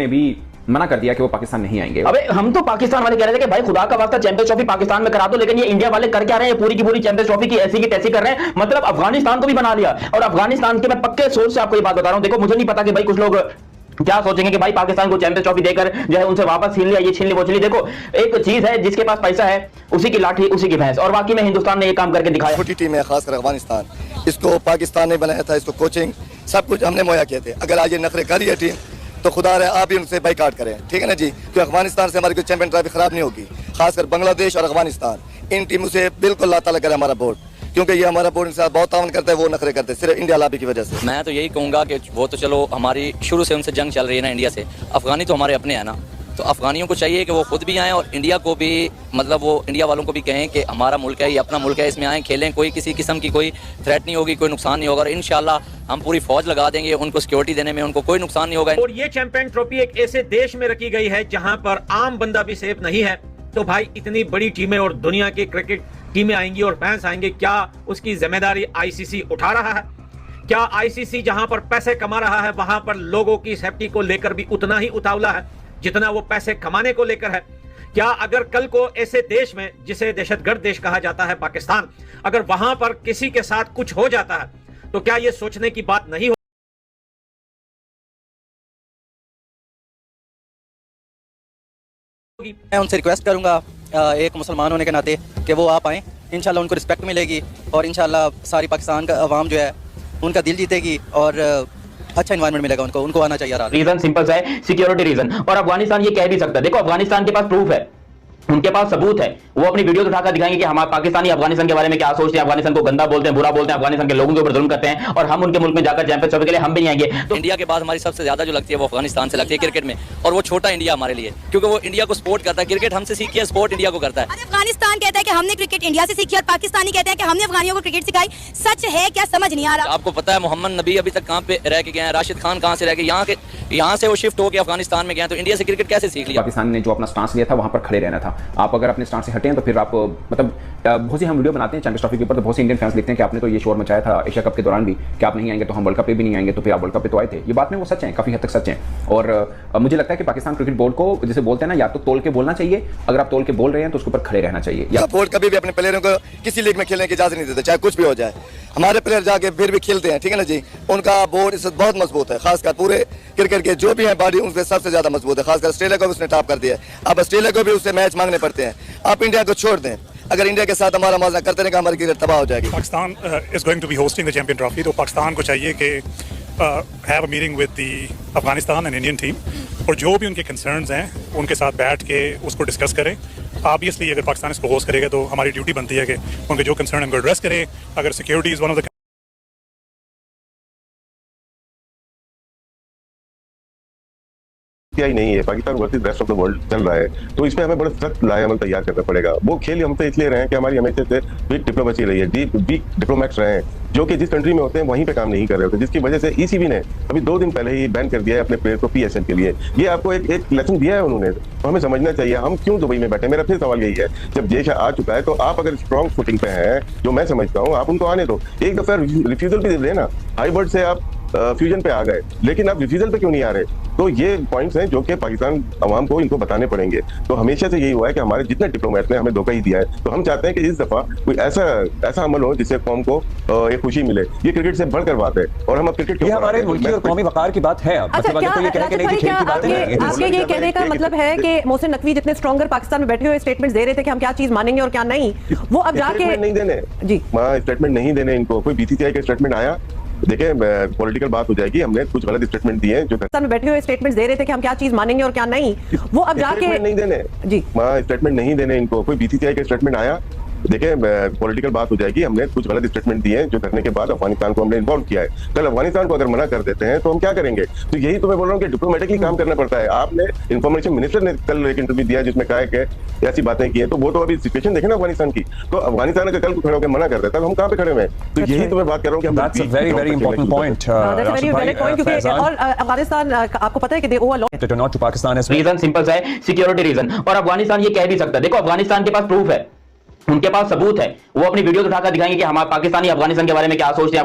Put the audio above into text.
ने भी मना कर दिया कि वो पाकिस्तान नहीं आएंगे। अबे हम तो पाकिस्तान वाले कह रहे थे कि भाई खुदा का वास्ता चैंपियंस ट्रॉफी पाकिस्तान में करा दो, लेकिन ये इंडिया वाले कर क्या रहे हैं, पूरी की पूरी चैंपियंस ट्रॉफी की ऐसी की तैसी कर रहे हैं। मतलब अफगानिस्तान को भी बना लिया। और अफगानिस्तान के मैं पक्के सोच से आपको ये बात बता रहा हूं, देखो मुझे नहीं पता कि भाई कुछ लोग क्या सोचेंगे कि भाई पाकिस्तान को चैंपियंस ट्रॉफी देकर जो है उनसे वापस छीन लिया, ये छीन ली वो छीन ली। देखो एक चीज है, जिसके पास पैसा है उसी की लाठी उसी की भैंस, और वाकई में हिंदुस्तान ने ये काम करके दिखाया। छोटी टीम है, खासकर अफगानिस्तान, इसको पाकिस्तान ने बनाया था, इसको कोचिंग सब कुछ हमने मुहैया किए थे। अगर आज ये नखरे कर रही है टीम तो खुदा रहे आप भी उनसे बाइकाट करें, ठीक है ना जी, क्योंकि अफगानिस्तान से हमारी कोई चैंपियन ट्रॉफी खराब नहीं होगी। खासकर बांग्लादेश और अफगानिस्तान इन टीमों से बिल्कुल अल्लाह ताला करे हमारा बोर्ड, क्योंकि ये हमारा बोर्ड इनसे बहुत तावन करता है, वो नखरे करते हैं सिर्फ इंडिया लाबी की वजह से। मैं तो यही कहूँगा कि वो तो चलो हमारी शुरू से उनसे जंग चल रही है ना इंडिया से, अफगानी तो हमारे अपने हैं ना, तो अफगानियों को चाहिए कि वो खुद भी आएँ और इंडिया को भी, मतलब वो इंडिया वालों को भी कहें कि हमारा मुल्क है, ये अपना मुल्क है, इसमें आएँ खेलें, कोई किसी किस्म की कोई थ्रेट नहीं होगी, कोई नुकसान नहीं होगा, और इंशाल्लाह हम पूरी फौज लगा देंगे, उनको सिक्योरिटी देने में उनको कोई नुकसान नहीं होगा। और ये चैंपियन ट्रॉफी एक ऐसे देश में रखी गई है जहां पर आम बंदा भी सेफ नहीं है, तो भाई इतनी बड़ी टीमें और दुनिया की क्रिकेट टीमें आएंगी और फैंस आएंगे, क्या उसकी जिम्मेदारी आईसीसी उठा रहा है? क्या आईसीसी जहां पर पैसे कमा रहा है वहां पर लोगों की सेफ्टी को लेकर भी उतना ही उतावला है जितना वो पैसे कमाने को लेकर है? क्या अगर कल को ऐसे देश में जिसे दहशतगर्द देश कहा जाता है पाकिस्तान, अगर वहां पर किसी के साथ कुछ हो जाता है तो क्या ये सोचने की बात नहीं होगी? मैं उनसे रिक्वेस्ट करूंगा एक मुसलमान होने के नाते कि वो आप आएँ, इंशाल्लाह उनको रिस्पेक्ट मिलेगी और इंशाल्लाह सारी पाकिस्तान का अवाम जो है उनका दिल जीतेगी और अच्छा एनवायरनमेंट मिलेगा उनको, उनको आना चाहिए। रीजन सिंपल सा है, सिक्योरिटी रीजन। और अफगानिस्तान ये कह भी सकता है, देखो अफगानिस्तान के पास प्रूफ है, उनके पास सबूत है, वो अपनी वीडियो उठाकर दिखाएंगे कि हमारे पाकिस्तानी अफगानिस्तान के बारे में क्या सोचते हैं, अफगानिस्तान को गंदा बोलते हैं, बुरा बोलते हैं, अफगानिस्तान के लोगों के ऊपर जुल्म करते हैं, और हम उनके मुल्क में जाकर चैंपियंस ट्रॉफी के लिए हम भी नहीं आएंगे। तो इंडिया के बाद हमारी सबसे ज्यादा जो लगती है वो अफगानिस्तान से लगती है क्रिकेट में, और वो छोटा इंडिया हमारे लिए, क्योंकि वो इंडिया को सपोर्ट करता है, क्रिकेट हमसे सीखी है, सपोर्ट इंडिया को करता है। अफगानिस्तान कहता है कि हमने क्रिकेट इंडिया से सीखी और पाकिस्तानी कहते हैं कि हमने अफगानियों को क्रिकेट सिखाई। सच है क्या, समझ नहीं आ रहा। आपको पता है मोहम्मद नबी अभी तक कहाँ पे रह के गए हैं, राशिद खान कहाँ से रह गए, यहाँ से वो शिफ्ट होकर अफगानिस्तान में गए, तो इंडिया से क्रिकेट कैसे सीख लिया? पाकिस्तान ने जो अपना स्टांस लिया था वहां पर खड़े रहना था। आप अगर अपने स्टांस से हटें तो फिर आप मतलब बहुत सी हम वीडियो बनाते हैं चैंपियंस ट्रॉफी के ऊपर, तो बहुत से इंडियन फैंस लिखते हैं कि आपने तो ये शोर मचाया था एशिया कप के दौरान भी कि आप नहीं आएंगे तो हम वर्ल्ड कप पे भी नहीं आएंगे, तो फिर आप वर्ल्ड कप पे तो आए थे। ये बात में वो सच है, काफी हद तक सच है। और मुझे लगता है कि पाकिस्तान क्रिकेट बोर्ड को जैसे बोलते हैं ना, या तो तोल के बोलना चाहिए, अगर आप तोल के बोल रहे हैं तो उसके ऊपर खड़े रहना चाहिए। या बोर्ड कभी भी अपने प्लेयरों को किसी लीग में खेलने की इजाजत नहीं देते, चाहे कुछ भी हो जाए। हमारे प्लेयर जाके फिर भी खेलते हैं, ठीक है ना जी, उनका बोर्ड इस बहुत मजबूत है, खासकर पूरे क्रिकेट के जो भी हैं बॉडी उनसे सबसे ज्यादा मजबूत है। खासकर ऑस्ट्रेलिया को भी उसने टॉप कर दिया है, अब ऑस्ट्रेलिया को भी उससे मैच मांगने पड़ते हैं। आप इंडिया को छोड़ दें, अगर इंडिया के साथ हमारा मजा करते रहेगा हमारी क्रिकेट तबाह हो जाएगी। Pakistan is going to be hosting the champion trophy, तो पाकिस्तान को चाहिए कि have a meeting with the Afghanistan and Indian team, और जो भी उनके कंसर्न्स हैं उनके साथ बैठ के उसको डिस्कस करें। ऑब्वियसली अगर पाकिस्तान इसको होस्ट करेगा तो हमारी ड्यूटी बनती है कि उनके जो कंसर्न उनको एड्रेस करें। अगर security is one of the he नहीं है, Pakistan versus rest of the world चल रहा है, तो इसमें हमें बड़ा सख्त लाएअमल तैयार करना पड़ेगा। वो खेल हम तो इसलिए रहे हैं कि हमारी हमेशा से वीक डिप्लोमेसी रही है, वीक डिप्लोमेट्स रहे हैं जो कि जिस कंट्री में होते हैं वहीं पे काम नहीं कर रहे होते, जिसकी वजह से ईसीबी ने अभी 2 दिन पहले ही बैन कर दिया है अपने प्लेयर को पीएसएल के लिए। ये आपको एक लेसन दिया है उन्होंने, तो हमें समझना चाहिए हम क्यों दुबई में बैठे। मेरा फिर सवाल यही है, जब देश आ चुका है तो आप अगर स्ट्रॉन्ग फुटिंग पे हैं, जो मैं समझता हूँ, आप उनको आने दो। एक दफा रिफ्यूजल भी दे देना, हाई बर्ड से आप फ्यूजन पे आ गए, लेकिन आप रिफ्यूजल पे क्यों नहीं आ रहे? तो ये पॉइंट्स हैं जो कि पाकिस्तान अवाम को इनको बताने पड़ेंगे। तो हमेशा से यही हुआ है कि हमारे जितने डिप्लोमेट ने हमें धोखा ही दिया है, तो हम चाहते हैं कि इस दफा कोई ऐसा अमल हो जिससे कौम को एक खुशी मिले। ये क्रिकेट से बढ़कर बात है, और हम अब क्रिकेट ये हमारे मुल्की और कौमी वकार की बात है। अच्छा, क्या आपके ये कहने का मतलब है कि मोहसिन नकवी जितने स्ट्रॉन्गर पाकिस्तान में बैठे हुए स्टेटमेंट दे रहे थे कि हम क्या चीज मानेंगे और क्या नहीं, वो अब जाके नहीं देने जी, स्टेटमेंट नहीं देने इनको। कोई बीसीसीआई का स्टेटमेंट आया, देखिए पॉलिटिकल बात हो जाएगी, हमने कुछ गलत स्टेटमेंट दिए जो पाकिस्तान में बैठे हुए स्टेटमेंट दे रहे थे कि हम क्या चीज मानेंगे और क्या नहीं, वो अब जाके नहीं देने जी, स्टेटमेंट नहीं देने इनको। कोई बीसीसीआई का स्टेटमेंट आया, देखिए पॉलिटिकल बात हो जाएगी, हमने कुछ गलत स्टेटमेंट दिए जो करने के बाद अफगानिस्तान को हमने इन्वॉल्व किया है। कल अफगानिस्तान को अगर मना कर देते हैं तो हम क्या करेंगे? तो यही तो मैं बोल रहा हूँ कि डिप्लोमेटिकली काम करना पड़ता है। आपने इन्फॉर्मेशन मिनिस्टर ने कल एक इंटरव्यू दिया जिसमें कहा है कि ऐसी बातें की है, तो वो तो अभी सिचुएशन देखे ना अफगानिस्तान की, तो अफगानिस्तान अगर कल को खड़े होकर मना कर देता तो हम कहाँ पे खड़े हुए? तो यही तो मैं बात कर रहा हूँ कि वेरी वेरी इंपॉर्टेंट पॉइंट। और अफगानिस्तान आपको पता है कि they over lot to Pakistan. Reason simple सा है, सिक्योरिटी रीजन। और अफगानिस्तान ये कह भी सकता है, देखो अफगानिस्तान के पास प्रूफ है, उनके पास सबूत है, वो अपनी वीडियो उठाकर दिखाएंगे कि हमारे पाकिस्तानी अफगानिस्तान के बारे में क्या सोचते हैं।